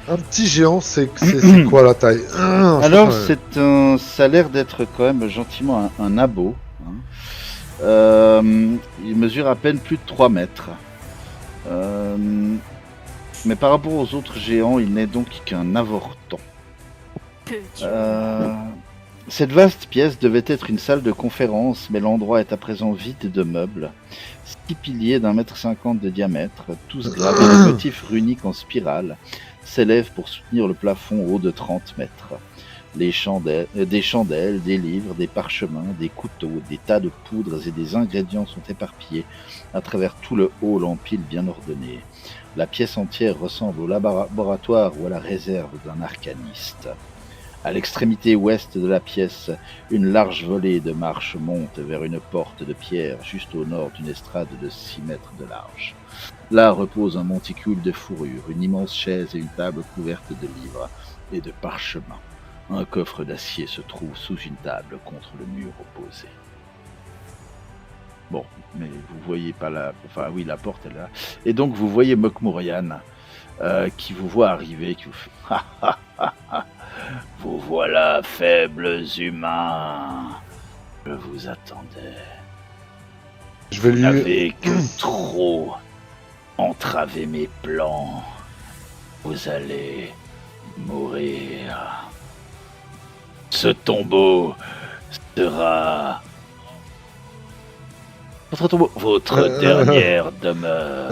Un petit géant, c'est quoi la taille? Alors, ça a l'air d'être quand même gentiment un abo. Hein. Il mesure à peine plus de 3 mètres. Mais par rapport aux autres géants, il n'est donc qu'un avorton. Cette vaste pièce devait être une salle de conférence, mais l'endroit est à présent vide de meubles. 6 piliers d'1,50 m de diamètre, tous gravés de motifs runiques en spirale, s'élèvent pour soutenir le plafond haut de 30 mètres. Des chandelles, des livres, des parchemins, des couteaux, des tas de poudres et des ingrédients sont éparpillés à travers tout le hall en piles bien ordonnées. La pièce entière ressemble au laboratoire ou à la réserve d'un arcaniste. À l'extrémité ouest de la pièce, une large volée de marche monte vers une porte de pierre juste au nord d'une estrade de 6 mètres de large. Là repose un monticule de fourrure, une immense chaise et une table couverte de livres et de parchemins. Un coffre d'acier se trouve sous une table contre le mur opposé. Bon, mais vous voyez pas la... Enfin oui, la porte est là. Et donc vous voyez Mokmurian qui vous voit arriver, qui vous fait... Vous voilà, faibles humains. Je vous attendais. Je vais Vous lui... n'avez que trop entravé mes plans. Vous allez mourir. Ce tombeau sera... Votre dernière demeure.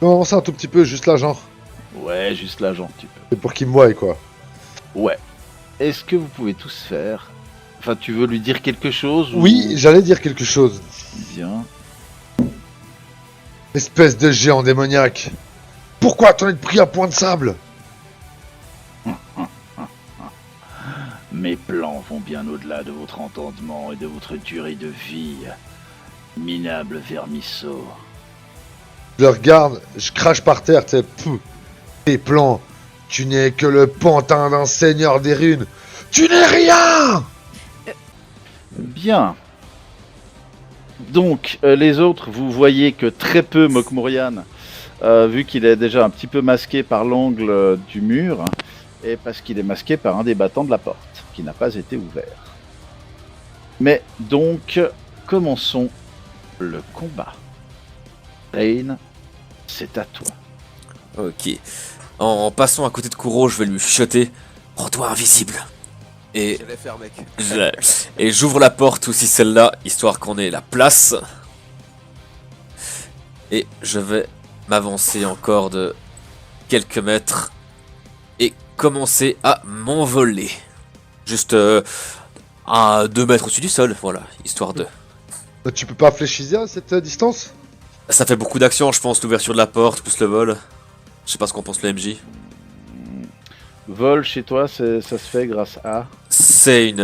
On va avancer un tout petit peu, juste là, genre. Ouais, juste là, genre, tu peux. C'est pour qu'il me voie, quoi. Ouais. Est-ce que vous pouvez tous faire... Enfin, tu veux lui dire quelque chose ou... Oui, j'allais dire quelque chose. Bien. Espèce de géant démoniaque. Pourquoi t'en es pris à point de sable? Mes plans vont bien au-delà de votre entendement et de votre durée de vie. Minable vermisseau. Je le regarde, je crache par terre, tu sais. Tes plans, tu n'es que le pantin d'un seigneur des runes. Tu n'es rien! Bien. Donc, les autres, vous voyez que très peu Mokmurian, vu qu'il est déjà un petit peu masqué par l'angle du mur, et parce qu'il est masqué par un des battants de la porte, qui n'a pas été ouvert. Mais donc, commençons le combat. Rain, c'est à toi. Ok. En passant à côté de Kuro, je vais lui chuchoter. Rends-toi invisible. Et, Je l'ai faire, mec. et j'ouvre la porte aussi celle-là, histoire qu'on ait la place. Et je vais m'avancer encore de quelques mètres. Et commencer à m'envoler. Juste à 2 mètres au-dessus du sol, voilà, histoire de... Tu peux pas fléchiser à cette distance? Ça fait beaucoup d'actions, je pense, l'ouverture de la porte, plus le vol. Je sais pas ce qu'en pense le MJ. Vol chez toi, ça se fait grâce à... C'est une...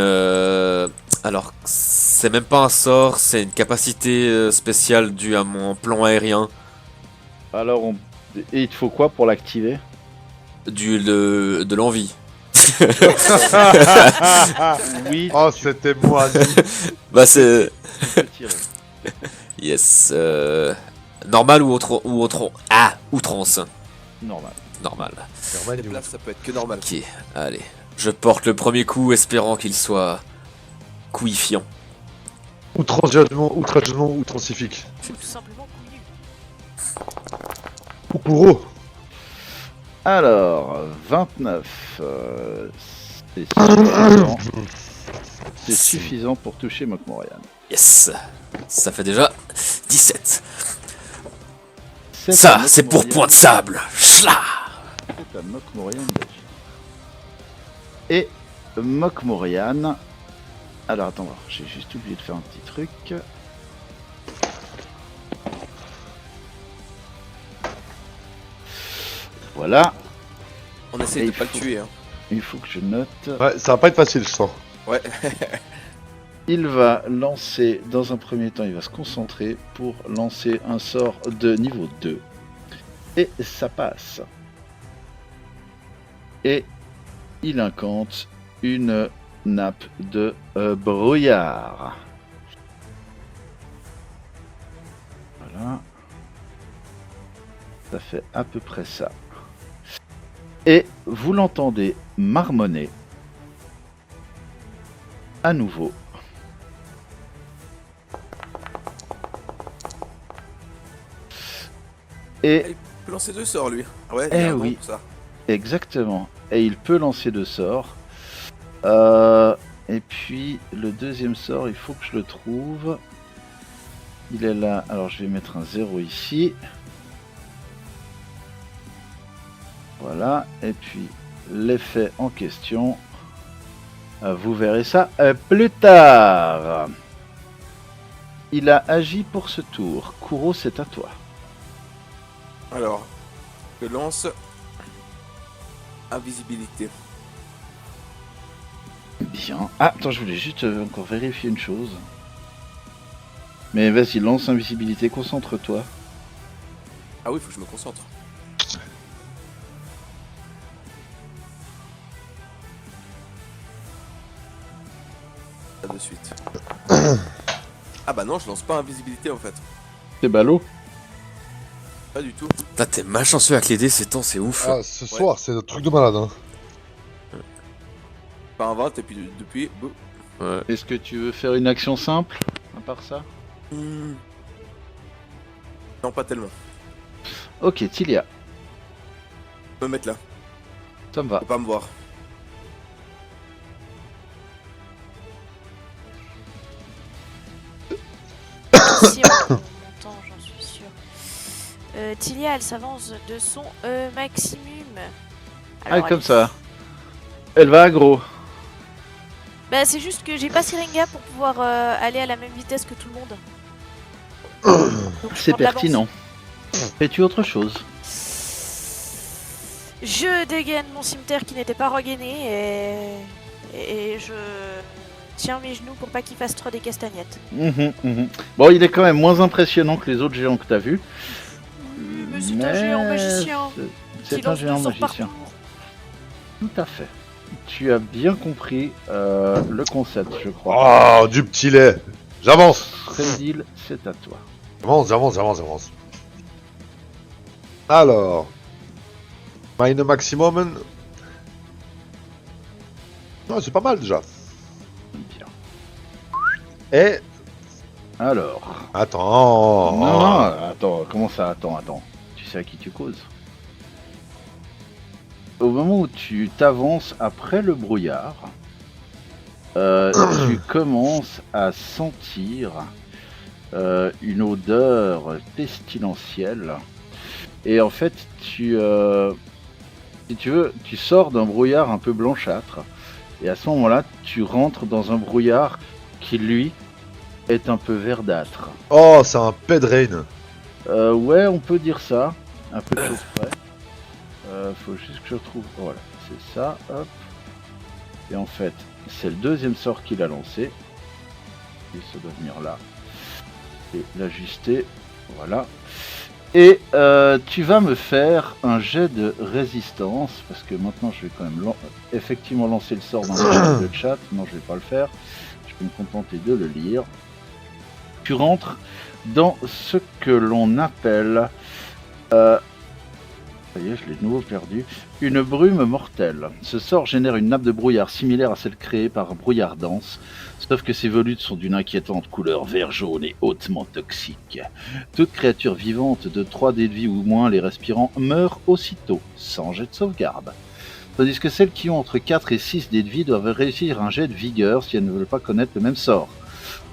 Alors, c'est même pas un sort, c'est une capacité spéciale due à mon plan aérien. Alors, et il te faut quoi pour l'activer? De l'envie. Oui, Oh, c'était moi. Bah c'est... tu peux tirer. Yes. Normal ou autre... Ah, outrance. Normal. Normal. Les places, ça peut être que normal. Ok, allez. Je porte le premier coup, espérant qu'il soit... couifiant. Outragement, outrancifique. Tout simplement couillu. Kuro. Alors, 29. C'est suffisant. C'est suffisant pour toucher Mokmurian. Yes. Ça fait déjà 17. C'est Ça, à c'est pour Mokmurian- point de sable. Chla. C'est à Mokmurian d'agir. Et Mokmurian... Alors attends, j'ai juste oublié de faire un petit truc. Voilà, On essaie Et de il pas le faut- tuer. Hein. il faut que je note. Ouais, ça va pas être facile, je sens. Ouais. Il va lancer, dans un premier temps, il va se concentrer pour lancer un sort de niveau 2. Et ça passe. Et il incante une nappe de brouillard. Voilà. Ça fait à peu près ça. Et vous l'entendez marmonner à nouveau. Et Il peut lancer 2 sorts lui. Ouais, Eh il y a un nom oui. pour ça. exactement. Et il peut lancer 2 sorts. Et puis le deuxième sort, il faut que je le trouve. Il est là. Alors je vais mettre un 0 ici. Voilà. Et puis l'effet en question. Vous verrez ça plus tard. Il a agi pour ce tour. Kuro, c'est à toi. Alors, je lance invisibilité. Bien. Ah, attends, je voulais juste encore vérifier une chose. Mais vas-y, lance invisibilité, concentre-toi. Ah oui, faut que je me concentre. Pas de suite. Ah bah non, je lance pas invisibilité en fait. C'est ballot. Pas du tout. Putain, t'es malchanceux avec les dés ces temps, c'est ouf. Ah, ce soir, c'est un truc de malade. Hein. Pas un 20 et puis depuis... boum. Ouais. Est-ce que tu veux faire une action simple, à part ça? Non, pas tellement. Ok, Tilia, Je peux me mettre là. ça me va. Faut pas me voir. Si on montant, j'en suis sûr. Tilia, elle s'avance de son maximum. Alors, Comme elle- ça. Elle va aggro. Bah, c'est juste que j'ai pas Syringa pour pouvoir aller à la même vitesse que tout le monde. Donc, je C'est prends de l'avance. pertinent. Fais-tu autre chose? Je dégaine mon cimetière qui n'était pas regainé et je tiens mes genoux pour pas qu'il fasse trop des castagnettes. Bon, il est quand même moins impressionnant que les autres géants que t'as vus. Mais c'est un géant magicien C'est qui un lance géant 2 sorts par magicien. tour. Tout à fait. Tu as bien compris le concept, je crois. Oh, du petit lait. J'avance. Frendil, c'est à toi. J'avance. Alors. Mine maximum. Non, c'est pas mal déjà. Bien. Et. Alors. Attends. Non, attends, comment ça? Attends. Tu sais à qui tu causes? Au moment où tu t'avances après le brouillard, tu commences à sentir une odeur pestilentielle. Et en fait, si tu veux, tu sors d'un brouillard un peu blanchâtre. Et à ce moment-là, tu rentres dans un brouillard qui, lui, est un peu verdâtre. Oh, c'est un Pedrain. Ouais, on peut dire ça, un peu de chose près. Faut juste que je trouve. Voilà, c'est ça, hop. Et en fait, c'est le deuxième sort qu'il a lancé. Et ça doit venir là. Et l'ajuster, voilà. Et tu vas me faire un jet de résistance, parce que maintenant je vais quand même effectivement lancer le sort dans le chat. Non, je vais pas le faire. Je peux me contenter de le lire. Tu rentres dans ce que l'on appelle... ça y est, je l'ai de nouveau perdu. Une brume mortelle. Ce sort génère une nappe de brouillard similaire à celle créée par un brouillard dense, sauf que ses volutes sont d'une inquiétante couleur vert-jaune et hautement toxique. Toute créature vivante de 3 dés de vie ou moins les respirant meurt aussitôt, sans jet de sauvegarde. Tandis que celles qui ont entre 4 et 6 dés de vie doivent réussir un jet de vigueur si elles ne veulent pas connaître le même sort.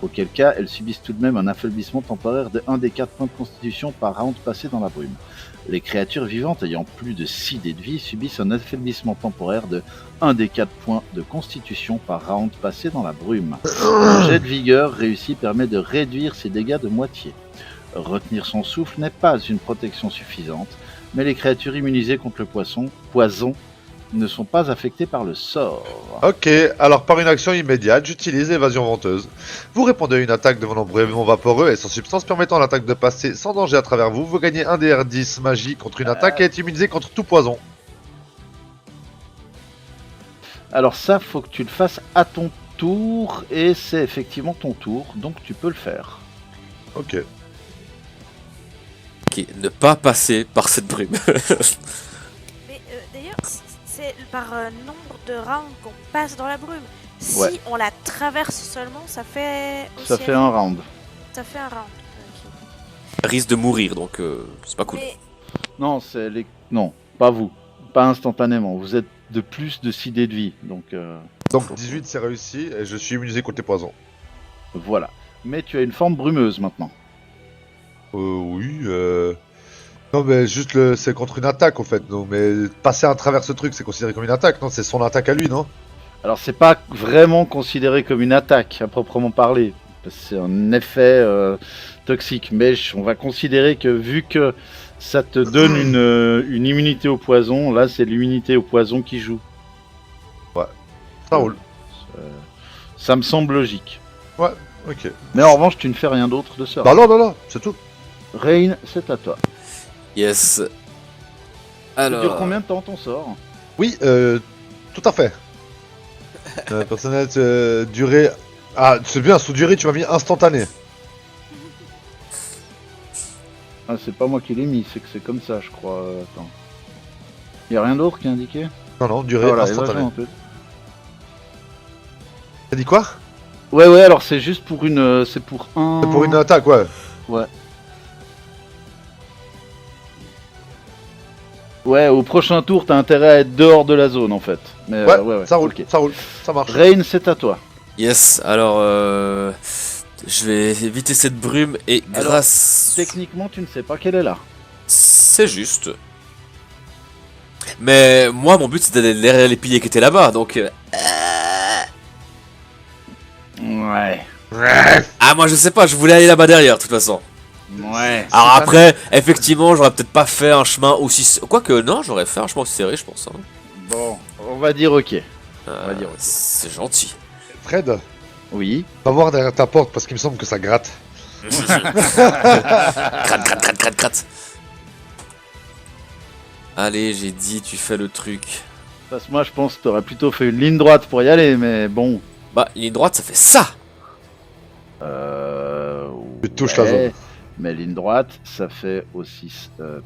Auquel cas, elles subissent tout de même un affaiblissement temporaire de 1 des 4 points de constitution par round passé dans la brume. Les créatures vivantes ayant plus de 6 dés de vie subissent un affaiblissement temporaire de 1 des 4 points de constitution par round passé dans la brume. Un jet de vigueur réussi permet de réduire ses dégâts de moitié. Retenir son souffle n'est pas une protection suffisante, mais les créatures immunisées contre le poison ne sont pas affectées par le sort. Ok, alors par une action immédiate, j'utilise évasion venteuse. Vous répondez à une attaque de mon embrayement vaporeux et sans substance permettant à l'attaque de passer sans danger à travers vous. Vous gagnez un DR10 magie contre une attaque et êtes immunisé contre tout poison. Alors ça, faut que tu le fasses à ton tour, et c'est effectivement ton tour, donc tu peux le faire. Ok. Ok, ne pas passer par cette brume. Mais d'ailleurs, par nombre de rounds qu'on passe dans la brume. Si Ouais. on la traverse seulement, ça fait aussi Ça fait un round. Ça fait un round. Ok. Risque de mourir, donc c'est pas cool. Mais Non, c'est les... Non, pas vous. Pas instantanément. Vous êtes de plus de 6 dés de vie. Donc Donc 18 c'est réussi et je suis immunisé contre les poisons. voilà. Mais tu as une forme brumeuse maintenant. Oui, Non mais juste c'est contre une attaque en fait, non mais passer à travers ce truc c'est considéré comme une attaque, non? C'est son attaque à lui, non? Alors c'est pas vraiment considéré comme une attaque à proprement parler. Parce que c'est un effet toxique. Mais on va considérer que vu que ça te donne une immunité au poison, là c'est l'immunité au poison qui joue. Ça roule. Ça me semble logique. Ok. Mais en revanche, tu ne fais rien d'autre de ça. Bah non, c'est tout. Rain, c'est à toi. Yes. Ça dure Alors. combien de temps ton sort? Oui, tout à fait. Personnel, durée... Ah, c'est bien, sous durée tu m'as mis instantané. Ah, c'est pas moi qui l'ai mis, c'est que c'est comme ça, je crois. Attends. Y a rien d'autre qui est indiqué? Non, durée Ah, voilà, instantanée. évasion, en fait. T'as dit quoi? Ouais, alors c'est juste pour une. C'est pour un. C'est pour une attaque, ouais. Ouais, au prochain tour, t'as intérêt à être dehors de la zone en fait. Mais Ouais, ça roule, ok. ça marche. Rain, c'est à toi. Yes, alors je vais éviter cette brume et Alors, grâce... Techniquement, tu ne sais pas qu'elle est là. C'est juste. Mais moi, mon but c'était d'aller derrière les piliers qui étaient là-bas, donc... Ouais. Ah, moi je sais pas, je voulais aller là-bas derrière, de toute façon. Ouais. Alors après, effectivement, j'aurais peut-être pas fait un chemin aussi... Quoique, non, j'aurais fait un chemin aussi serré, je pense. Hein. Bon, on va dire ok. va dire ok. C'est gentil. Fred, Oui. va voir derrière ta porte parce qu'il me semble que ça gratte. Crate. Allez, j'ai dit, tu fais le truc. Parce que moi, je pense que t'aurais plutôt fait une ligne droite pour y aller, mais bon. Bah, ligne droite, ça fait ça. Tu touches la zone. Mais ligne droite, ça fait aussi.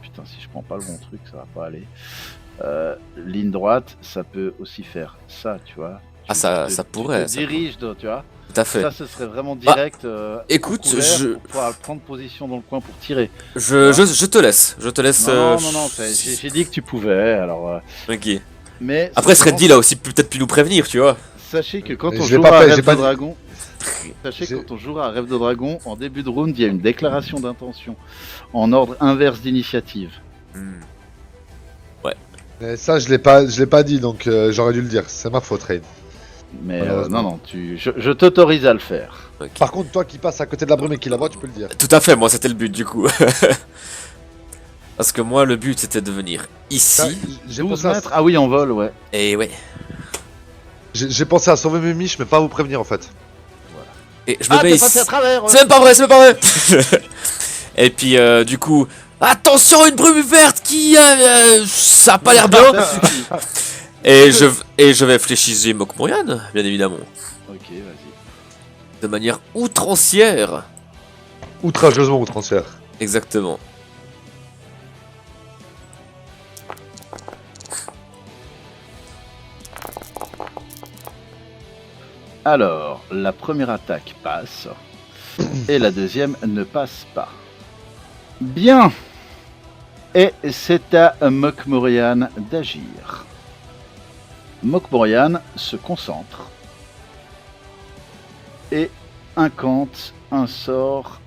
Putain, si je prends pas le bon truc, ça va pas aller. Ligne droite, ça peut aussi faire ça, tu vois. Ah, ça pourrait. Tu te diriges, tu vois. Tout à fait. Ça, ce serait vraiment direct. écoute, au couvert je- pour pouvoir prendre position dans le coin pour tirer. Je te laisse. Je te laisse. Non, j'ai dit que tu pouvais, alors. Ok. Mais Après, Freddy, il a aussi peut-être pu nous prévenir, tu vois. sachez que quand Mais on je l'ai jouera pas à fait, Rêve j'ai de pas dit. Dragon, sachez J'ai- quand on jouera à Rêve de Dragon, en début de round, il y a une déclaration d'intention en ordre inverse d'initiative. Mais ça, je l'ai pas dit, donc j'aurais dû le dire. C'est ma faute, Rain. Mais Malheureusement. non, je t'autorise à le faire. Ok. Par contre, toi qui passes à côté de la brume et qui la voit, tu peux le dire. Tout à fait, moi c'était le but du coup. Parce que moi le but c'était de venir Ça, ici. J'ai 12 pensé, à... mètres. Ah oui, en vol, ouais. Et ouais. j'ai pensé à sauver mes miches, mais pas à vous prévenir en fait. Et je me mets t'es ici. passé à travers. C'est même pas vrai, c'est même pas vrai. Et puis du coup, attention une brume verte qui ça a pas l'air bien. Ça suffit. Et je vais fléchiser Mokmorian, bien évidemment, Ok, vas-y. de manière outrancière. Outrageusement outrancière. Exactement. Alors, la première attaque passe et la deuxième ne passe pas. Bien. Et c'est à Mokmorian d'agir. Mokmorian se concentre et incante un sort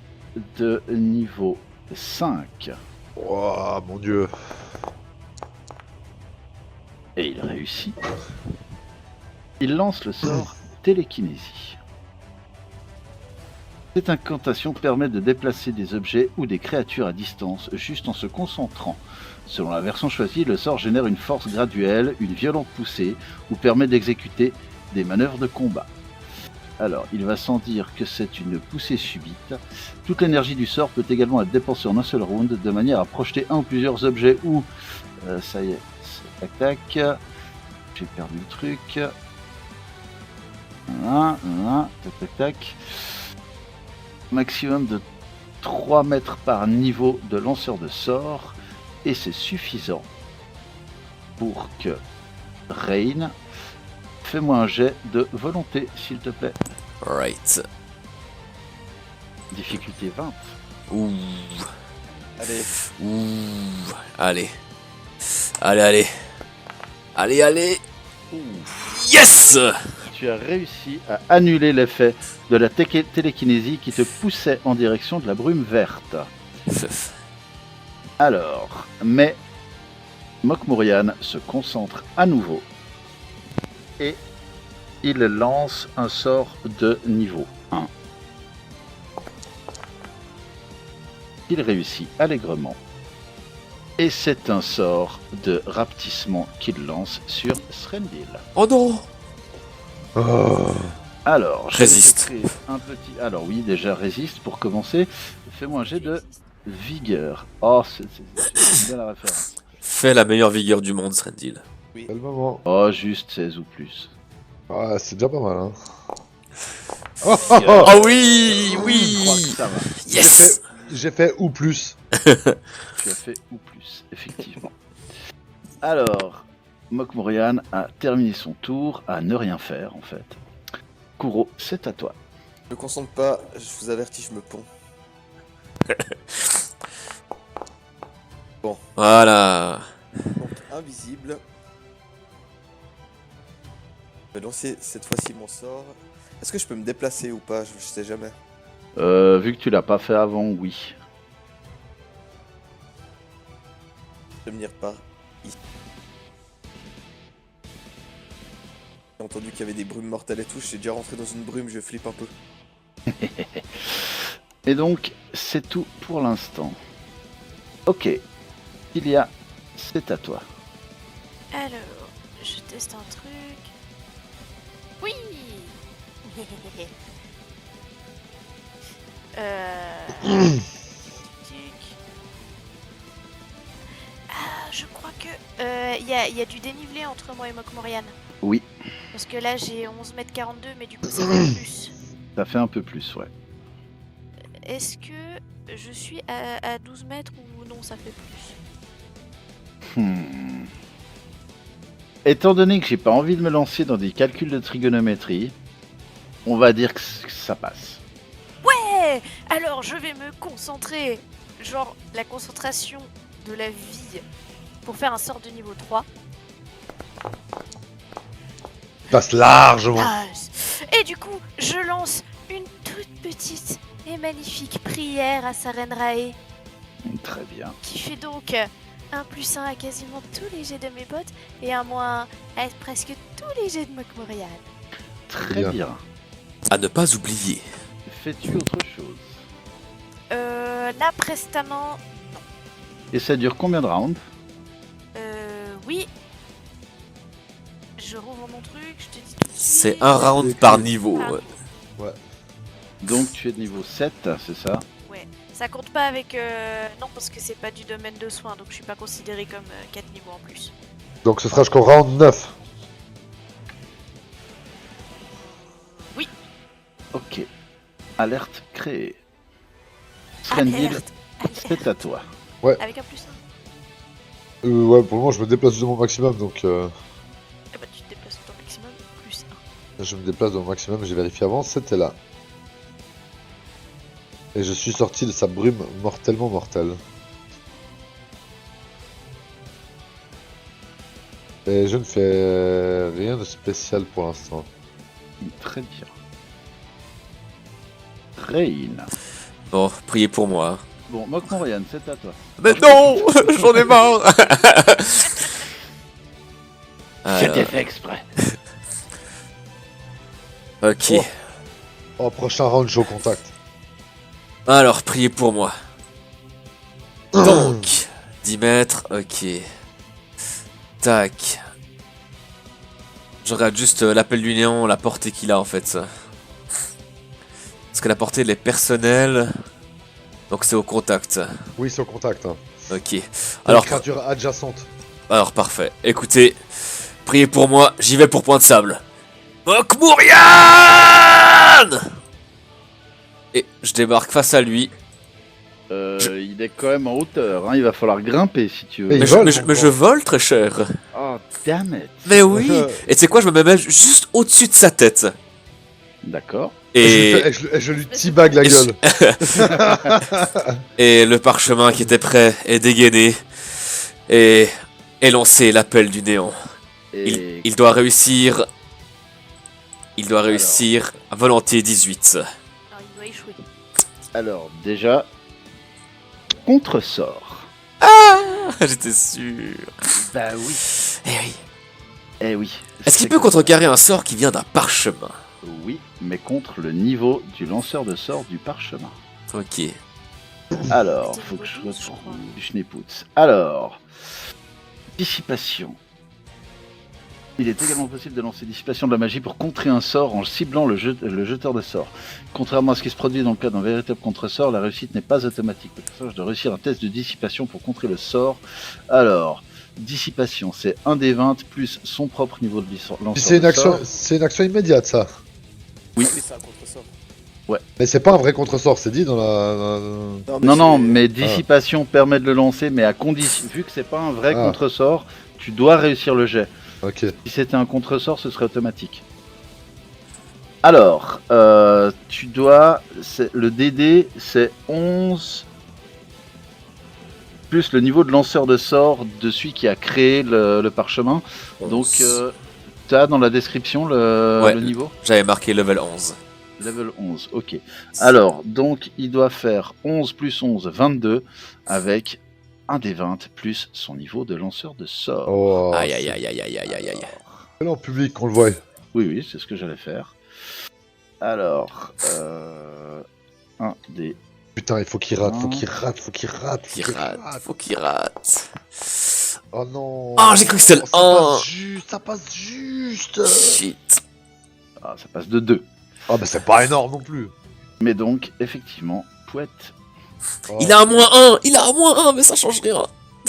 de niveau 5. Oh mon dieu. Et il réussit. Il lance le sort télékinésie. Cette incantation permet de déplacer des objets ou des créatures à distance juste en se concentrant. Selon la version choisie, le sort génère une force graduelle, une violente poussée ou permet d'exécuter des manœuvres de combat. Alors, il va sans dire que c'est une poussée subite. Toute l'énergie du sort peut également être dépensée en un seul round de manière à projeter un ou plusieurs objets ou... ça y est, tac tac. J'ai perdu le truc. Voilà, tac tac tac. Maximum de 3 mètres par niveau de lanceur de sort. Et c'est suffisant pour que Rain, fais-moi un jet de volonté, s'il te plaît. Right. Difficulté 20. Ouh. Allez, Ouh. Allez. Allez, allez. Allez, allez. Ouh. Yes. Tu as réussi à annuler l'effet de la télékinésie qui te poussait en direction de la brume verte. Alors, mais Mokmurian se concentre à nouveau et il lance un sort de niveau 1. Il réussit allègrement. Et c'est un sort de rapetissement qu'il lance sur Srendil. Oh non. Oh. Alors, je Résiste. vais te créer un petit. Alors oui, déjà résiste pour commencer. Fais-moi un jet de vigueur. Oh, c'est bien la référence. Fais la meilleure vigueur du monde, Srendil. Quel moment. Oh, juste 16 ou plus. Ah, c'est déjà pas mal, hein. Vigueur. Oh oui, Je crois oui. que ça va. Yes. J'ai fait ou plus. Tu as fait ou plus, effectivement. Alors, Mokmurian a terminé son tour à ne rien faire, en fait. Kuro, c'est à toi. je me concentre pas, je vous avertis, je me ponds. Voilà. Donc, invisible. Je vais lancer cette fois-ci mon sort. Est-ce que je peux me déplacer ou pas? Je sais jamais. Vu que tu l'as pas fait avant, oui. Je vais venir par ici. J'ai entendu qu'il y avait des brumes mortelles et tout. Je suis déjà rentré dans une brume, je flippe un peu. Et donc, c'est tout pour l'instant. Ok. Ilia, c'est à toi. Alors, je teste un truc. Oui. Tic. Ah, je crois que il y a du dénivelé entre moi et Mokmurian. Oui, Parce que là j'ai 11 mètres 42, mais du coup ça fait plus. ça fait un peu plus, ouais. Est-ce que je suis à 12 mètres ou non, ça fait plus? Étant donné que j'ai pas envie de me lancer dans des calculs de trigonométrie, on va dire que ça passe. Ouais. Alors je vais me concentrer. Genre la concentration de la vie pour faire un sort de niveau 3. Passe largement. Ah, et du coup, je lance une toute petite et magnifique prière à Sarenrae, Très bien. qui fait donc un +1 à quasiment tous les jets de mes potes et un -1 à presque tous les jets de Mokmurian. Très Bien. bien. À ne pas oublier. Fais-tu autre chose? Là, prestamment, Et ça dure combien de rounds? oui. Je rouvre mon truc, je te dis tout de suite. C'est un round par niveau. ouais. Donc tu es de niveau 7, c'est ça? Ouais, ça compte pas avec... Non, parce que c'est pas du domaine de soins, donc je suis pas considéré comme 4 niveaux en plus. Donc ce sera jusqu'au round 9. Ok. Alerte créée. Srendil, Alerte, c'est à toi. avec un +1. Ouais, pour le moment je me déplace de mon maximum, donc Eh bah tu te déplaces ton maximum, +1. je me déplace de mon maximum, j'ai vérifié avant, c'était là. Et je suis sorti de sa brume mortellement mortelle. Et je ne fais rien de spécial pour l'instant. Très bien. Rain. Bon, priez pour moi. Bon, Mokmurian, c'est à toi. Mais non. J'en ai marre. C'était fait exprès. Ok. Oh. Oh, prochain round, je suis au contact. Alors, priez pour moi. Donc, 10 mètres, ok. Tac. Je regarde juste l'appel du néant, la portée qu'il a en fait. Ça. Parce que la portée elle est personnelle. Donc c'est au contact. Oui, c'est au contact. Hein. Ok. Alors, Alors, créature adjacente. alors parfait. Écoutez, priez pour moi, j'y vais pour point de sable. Mokmurian! Et je débarque face à lui. Il est quand même en hauteur, hein. Il va falloir grimper si tu veux. Mais Mais il je, vole, mais je- mais je vole, très cher. Oh, damn it. Mais oui. Et tu sais quoi, je me mets juste au-dessus de sa tête. D'accord. Et, Je lui teabag la Et gueule. et le parchemin qui était prêt est dégainé. Et lancé l'appel du néant. Et Il doit réussir. Il doit réussir à volonté 18. Non, il doit échouer. alors, déjà, contre-sort. J'étais sûr. Bah oui. Eh oui. Eh oui. Est-ce qu'il C'est peut contrecarrer un sort qui vient d'un parchemin? Oui, mais contre le niveau du lanceur de sort du parchemin. Ok. Alors, C'était faut que je niveau 12, je retrouve crois. du schneeputz. Alors, dissipation. Il est également possible de lancer dissipation de la magie pour contrer un sort en ciblant le jeteur de sort. Contrairement à ce qui se produit dans le cas d'un véritable contre-sort, la réussite n'est pas automatique. Le personnage doit réussir un test de dissipation pour contrer le sort. Alors, dissipation, c'est 1 des 20 plus son propre niveau de lanceur Puis c'est de sort. c'est une action immédiate, ça. Oui. Ah, mais c'est un contre-sort. Mais c'est pas un vrai contresort, c'est dit dans la. Non, c'est- mais dissipation permet de le lancer, mais à condition, vu que c'est pas un vrai Ah. contre-sort, tu dois réussir le jet. Ok. Si c'était un contre-sort, ce serait automatique. Alors, tu dois... Le DD, c'est 11... Plus le niveau de lanceur de sort de celui qui a créé le parchemin. Donc, tu as dans la description Ouais. le niveau J'avais marqué level 11. Level 11, ok. Alors, donc, il doit faire 11 plus 11, 22, avec un des 20 plus son niveau de lanceur de sort. Oh, Aïe aïe aïe aïe aïe aïe aïe aïe. c'est là en public qu'on le voit. Oui, oui, c'est ce que j'allais faire. Alors, un des... Putain, il faut qu'il rate, faut qu'il rate, faut qu'il rate. Qui rate. Faut qu'il rate. Oh non. Ah, j'ai cru que c'était le Ça 1. passe juste, ça passe juste. Shit. Ah, ça passe de 2. Ah, bah c'est pas énorme non plus. Mais donc, effectivement, Pouette... Oh. Il a un -1. Il a un -1, mais ça change rien.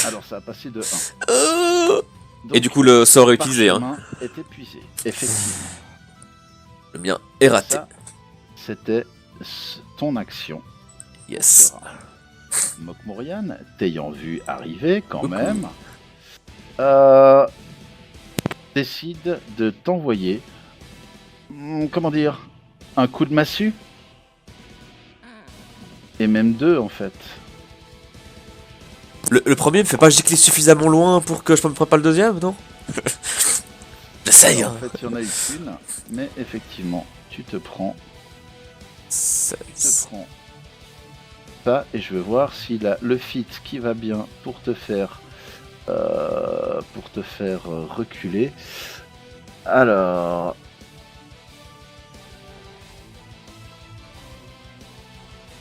Alors, ça a passé de 1. Euh. Donc, Et du coup, le sort est le utilisé. Hein. parchemin est épuisé. Effectivement. Le mien est raté. Ça, c'était ton action. Yes. Mokmorian, t'ayant vu arriver quand Coucou. même, décide de t'envoyer, comment dire, un coup de massue. Et même 2 en fait. Le premier me fait pas gicler suffisamment loin pour que je me prenne pas le deuxième, non? J'essaye, En hein. fait, il y en a eu qu'une, mais effectivement, tu te prends ça, et je veux voir s'il a le fit qui va bien pour te faire reculer. Alors,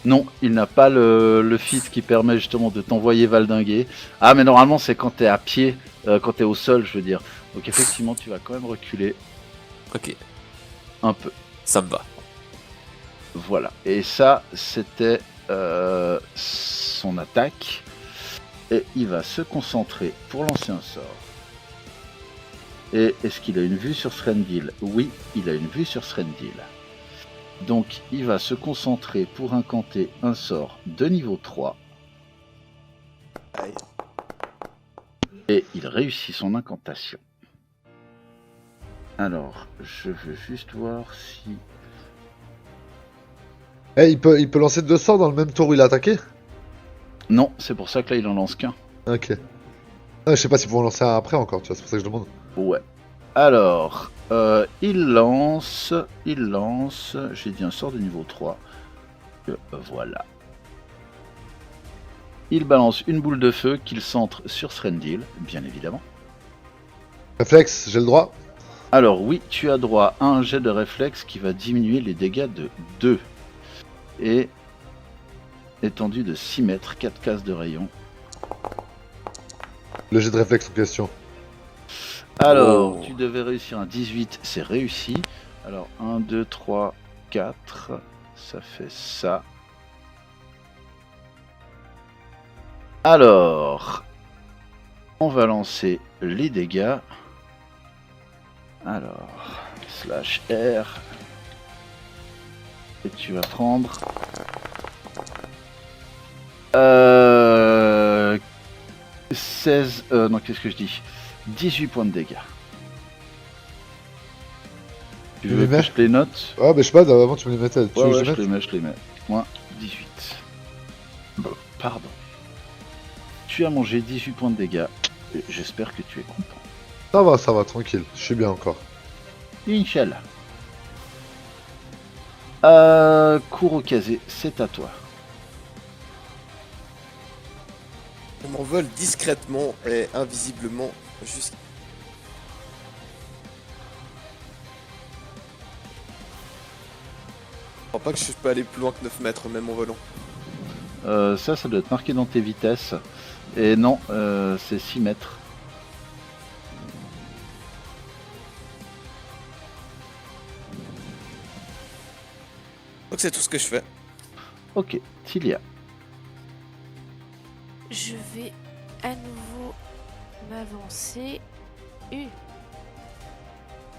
non, il n'a pas le fit qui permet justement de t'envoyer valdinguer. Ah, mais normalement c'est quand t'es à pied, quand t'es au sol, je veux dire. Donc effectivement, tu vas quand même reculer Ok, un peu. ça me va. Voilà. Et ça, c'était son attaque. Et il va se concentrer pour lancer un sort. Et est-ce qu'il a une vue sur Srendil? Oui, il a une vue sur Srendil. Donc il va se concentrer pour incanter un sort de niveau 3. Aïe. Et il réussit son incantation. Alors, je veux juste voir si... Eh, il peut lancer 2 sorts dans le même tour où il a attaqué. Non, c'est pour ça que là il en lance qu'un. Ok. Ah, je sais pas s'il faut en lancer un après encore, tu vois, c'est pour ça que je demande. Ouais. Alors, il lance, j'ai dit un sort de niveau 3. Voilà. Il balance une boule de feu qu'il centre sur Srendil, bien évidemment. Réflexe, j'ai le droit. Alors oui, tu as droit à un jet de réflexe qui va diminuer les dégâts de 2. Et étendue de 6 mètres, 4 cases de rayon. Le jet de réflexe en question. Alors, Oh. tu devais réussir un 18, c'est réussi. Alors, 1, 2, 3, 4, ça fait ça. Alors, on va lancer les dégâts. Alors, slash R. Et tu vas prendre... 16... non, qu'est-ce que je dis? 18 points de dégâts. Tu Tu veux les que mets je te les note? Ah, mais je sais pas, avant tu me les mettais. Tu Ouais, veux que ouais, je je les mette les mets. Moins 18. Bon, pardon. Tu as mangé 18 points de dégâts. Et j'espère que tu es content. Ça va, tranquille. Je suis bien encore. Inch'Allah. Kurokaze, c'est à toi. Je m'envole discrètement et invisiblement jusqu'à... Je crois pas que je peux aller plus loin que 9 mètres même en volant. Ça doit être marqué dans tes vitesses. Et non, c'est 6 mètres. Donc c'est tout ce que je fais. Ok, Tilia. Je vais à nouveau m'avancer. Je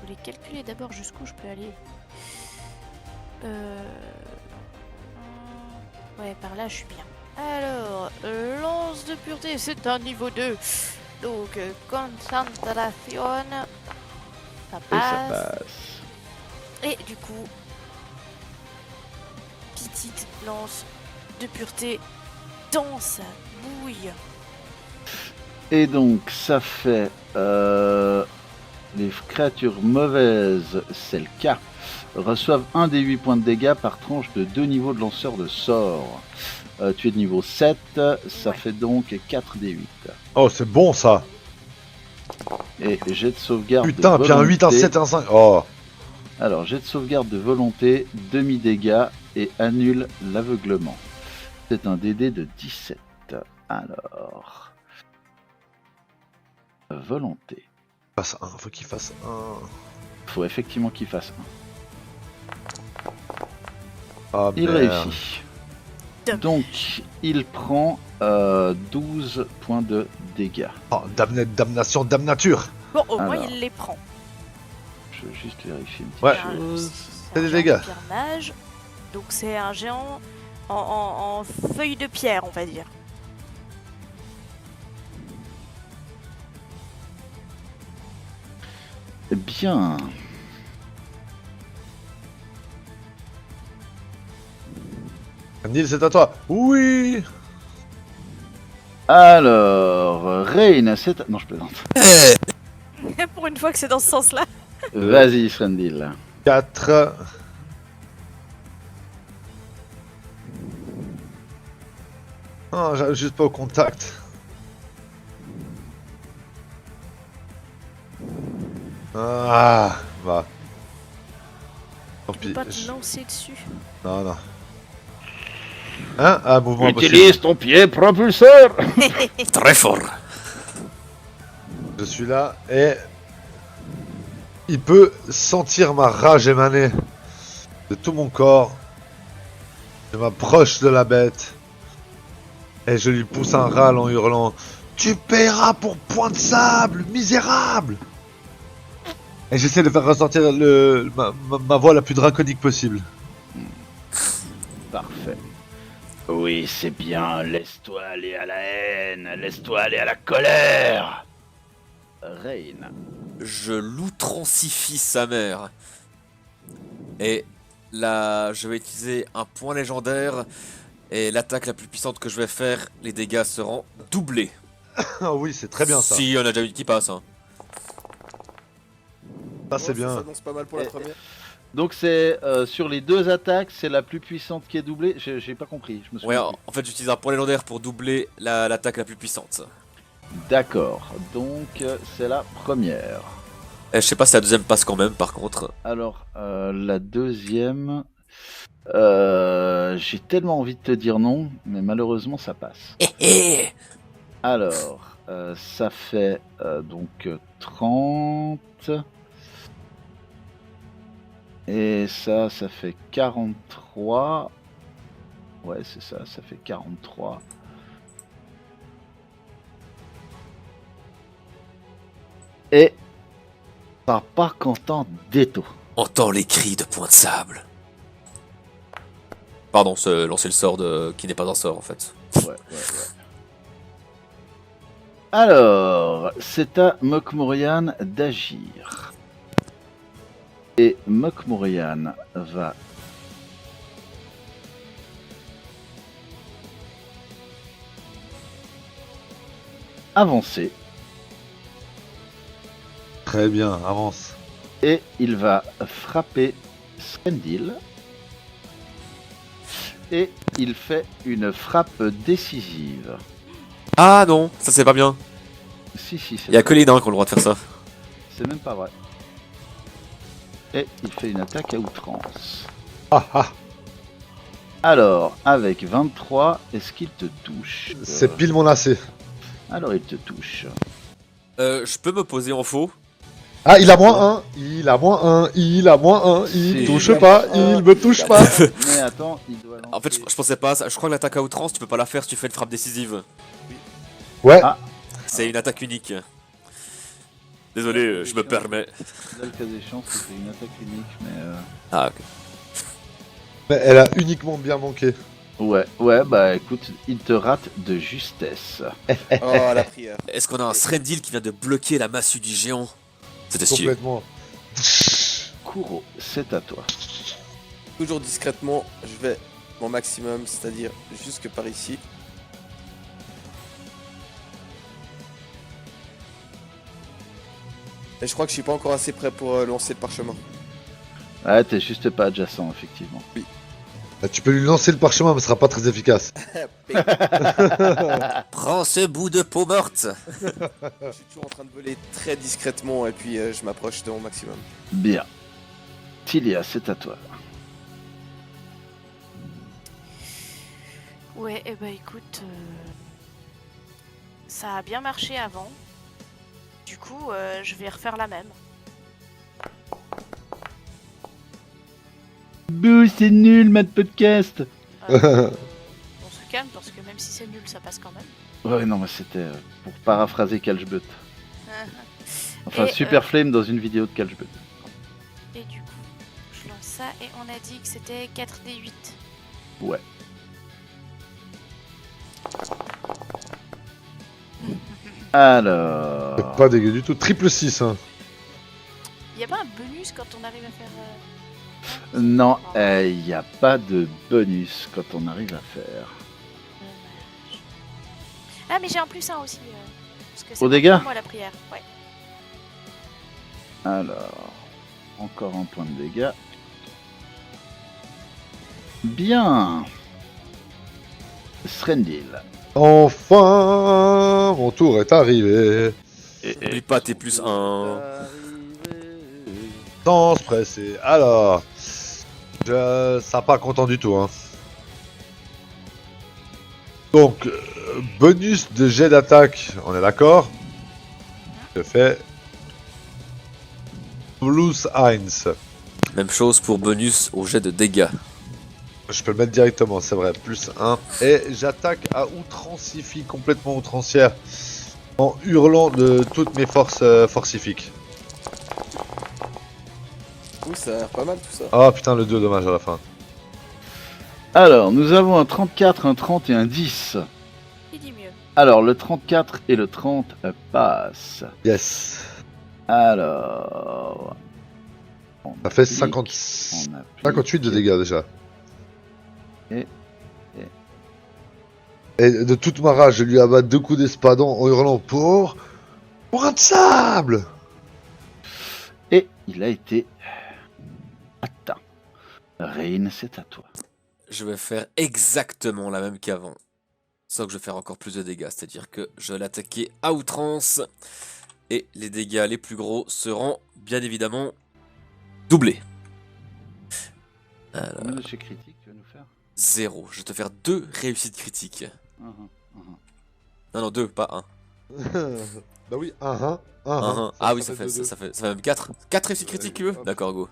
voulais calculer d'abord jusqu'où je peux aller. Ouais, par là je suis bien. Alors, lance de pureté, c'est un niveau 2. Donc, concentration. Ça Et ça passe. passe. Et du coup, petite lance de pureté dans sa bouille. Et donc, ça fait... les créatures mauvaises, c'est le cas, reçoivent 1 des 8 points de dégâts par tranche de 2 niveaux de lanceur de sort. Tu es de niveau 7, ça Ouais. fait donc 4 des 8. Oh, c'est bon ça. Et jet de sauvegarde Putain, de puis un 8, un volonté. 7, un 5. Oh. Alors, jet de sauvegarde de volonté, demi-dégâts et annule l'aveuglement. C'est un DD de 17. Alors... Volonté. Fasse un, faut qu'il fasse un. Faut effectivement qu'il fasse 1. Ah, Il merde. réussit. Donc, il prend 12 points de dégâts. Oh, damnation, damnature. Bon, au moins Alors. il les prend. Je veux juste vérifier une petite Ouais. chose. C'est des un dégâts. géant de pierre mage. Donc c'est un géant en feuille de pierre, on va dire. Bien. Nil, c'est à toi. Oui. Alors, Rain, c'est... Non, je plaisante. Pour une fois que c'est dans ce sens-là. Vas-y, Srendil. 4. Oh, j'arrive juste pas au contact. Ah, va. Tant Tu peux pis. pas te lancer dessus. Non, non. Hein? Ah, mouvement Utilise impossible. ton pied propulseur. Très fort. Je suis là et... Il peut sentir ma rage émaner de tout mon corps. Je m'approche de la bête. Et je lui pousse un râle en hurlant: tu paieras pour point de sable, misérable! Et j'essaie de faire ressortir ma voix la plus draconique possible. Parfait. Oui, c'est bien. Laisse-toi aller à la haine. Laisse-toi aller à la colère. Rain. Je l'outrancifie sa mère. Et là, je vais utiliser un point légendaire. Et l'attaque la plus puissante que je vais faire, les dégâts seront doublés. Ah oui, c'est très bien ça. Si, on a déjà eu qui passe. Hein. Ça c'est Ça bien. s'annonce pas mal pour la première. Donc c'est sur les deux attaques, c'est la plus puissante qui est doublée. J'ai pas compris. Je me Ouais, souviens en fait, j'utilise un point légendaire pour doubler l'attaque la plus puissante. plus. D'accord. Donc c'est la première. Et je sais pas si la deuxième passe quand même, par contre. Alors la deuxième, j'ai tellement envie de te dire non, mais malheureusement ça passe. Alors ça fait donc 30. Et ça fait 43. Ouais, c'est ça, ça fait 43. Et par content d'étau. Entends les cris de point de sable. Pardon, lancer le sort qui n'est pas un sort en fait. Ouais, ouais, ouais. Alors, c'est à Mokmorian d'agir. Et Mokmorian va avancer Très bien, avance. et il va frapper Sendil. Et il fait une frappe décisive. Ah non, ça c'est pas bien. Si, si, Il y a que les nains qui ont le droit de faire ça. c'est même pas vrai. Et il fait une attaque à outrance. Ah ah, Alors, avec 23, est-ce qu'il te touche c'est pile mon lacet. Alors, il te touche. Je peux me poser en faux. Ah, il a moins 1, il a moins 1, il a moins 1, il C'est touche bien. pas, il me touche pas. Mais attends, il doit lancer... En fait, je pensais pas à ça. Je crois que l'attaque à outrance, tu peux pas la faire si tu fais une frappe décisive. Ouais, Ah. C'est une attaque unique. Désolé, je me permets. Là, le cas échéant, c'était une attaque unique, mais... Ah, ok. mais elle a uniquement bien manqué. Ouais, bah écoute, il te rate de justesse. Oh, la prière. Est-ce qu'on a un Srendil qui vient de bloquer la massue du géant? C'était stylé. Complètement. Kuro, c'est à toi. Toujours discrètement, je vais mon maximum, c'est-à-dire jusque par ici. Et je crois que je suis pas encore assez prêt pour lancer le parchemin. Ouais, t'es juste pas adjacent, effectivement. Bah, tu peux lui lancer le parchemin, mais ce sera pas très efficace. Prends ce bout de peau morte. Je suis toujours en train de voler très discrètement et puis je m'approche de mon maximum. Bien. Tilia, c'est à toi. Ouais, et bah écoute, ça a bien marché avant. Du coup, je vais refaire la même. Bouh, c'est nul, Mad Podcast. On se calme parce que même si c'est nul, ça passe quand même. Ouais, non, mais c'était pour paraphraser Kalchbut. Enfin, Et, Super Flame dans une vidéo de Kalchbut. Et du coup, je lance ça et on a dit que c'était 4d8. Ouais. Alors... C'est pas dégueu du tout. Triple 6, hein. Y a pas un bonus quand on arrive à faire... Non, il n'y a pas de bonus quand on arrive à faire. Dommage. Ah, mais j'ai un plus 1 aussi. Parce que c'est Aux dégâts? moi la prière. Ouais. Alors... Encore un point de dégâts. Bien. Srendil. Enfin, mon tour est arrivé. N'oublie pas tes plus 1. Danse pressée. Alors, ça pas content du tout, hein. Donc, bonus de jet d'attaque, on est d'accord? Je fais Blues Heinz. Même chose pour bonus au jet de dégâts. Je peux le mettre directement, c'est vrai, plus 1. Et j'attaque à outrancifie, complètement outrancière, en hurlant de toutes mes forces forcifiques. Ouh, ça a l'air pas mal tout ça. Ah putain, le 2, dommage à la fin. Alors, nous avons un 34, un 30 et un 10. Il dit mieux. Alors, le 34 et le 30 passent. Yes. Alors... Ça fait applique, 50... on applique. 58 de dégâts déjà. Et- Et de toute ma rage, je lui abats 2 coups d'espadon en hurlant pour un de sable. Et il a été atteint. Rain, c'est à toi. Je vais faire exactement la même qu'avant. Sauf que je vais faire encore plus de dégâts. C'est-à-dire que je vais l'attaquer à outrance. Et les dégâts les plus gros seront bien évidemment doublés. Alors, Combien de chez critique tu vas nous faire 0. Je vais te faire 2 réussites critiques. Non, non, 2, pas 1. Bah oui, un. Ah oui, ça fait fait même 4. 4 réussites critiques, tu veux? D'accord, go.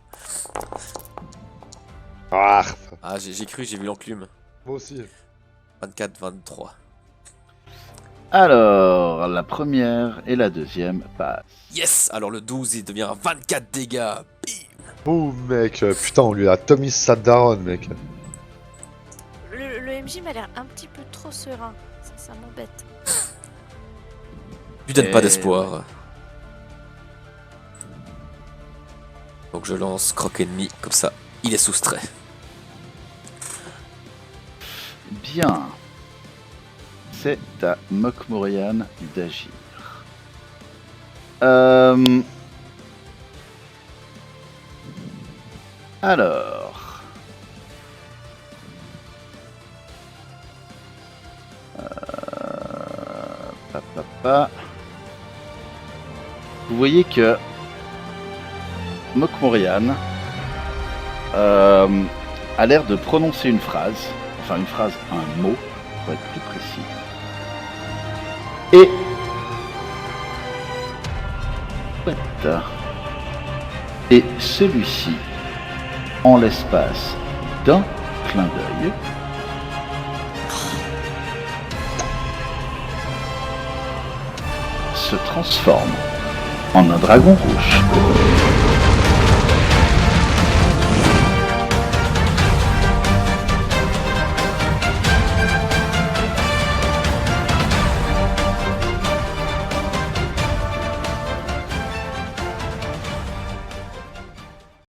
Ah, Ah, j'ai cru, j'ai vu l'enclume. moi aussi. 24, 23. Alors, la première et la deuxième passent. Yes! Alors le 12, il devient 24 dégâts. Bim! Boum, mec. Putain, on lui a Tommy Sadaron, mec. Le MJ m'a l'air un petit peu trop serein. Ça m'embête. Lui donne pas Et d'espoir. Donc je lance croc ennemi, comme ça, il est soustrait. Bien. C'est à Mokmorian d'agir. Alors. Vous voyez que Mokmorian a l'air de prononcer une phrase, un mot, pour être plus précis. Et celui-ci, en l'espace d'un clin d'œil, se transforme en un dragon rouge.